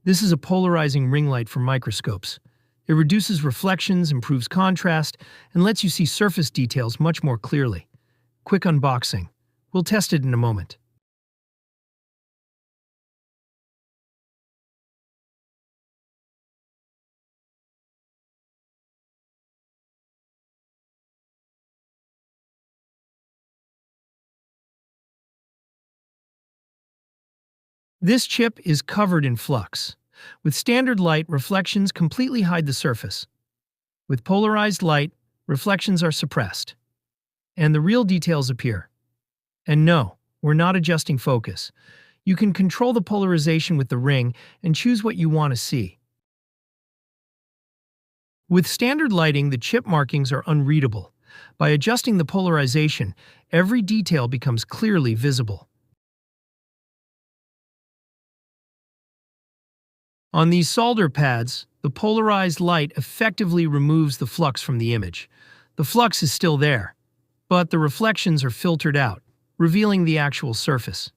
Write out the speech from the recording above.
This is a polarizing ring light for microscopes. It reduces reflections, improves contrast, and lets you see surface details much more clearly. Quick unboxing. We'll test it in a moment. This chip is covered in flux. With standard light, reflections completely hide the surface. With polarized light, reflections are suppressed, and the real details appear. And no, we're not adjusting focus. You can control the polarization with the ring and choose what you want to see. With standard lighting, the chip markings are unreadable. By adjusting the polarization, every detail becomes clearly visible. On these solder pads, the polarized light effectively removes the flux from the image. The flux is still there, but the reflections are filtered out, revealing the actual surface.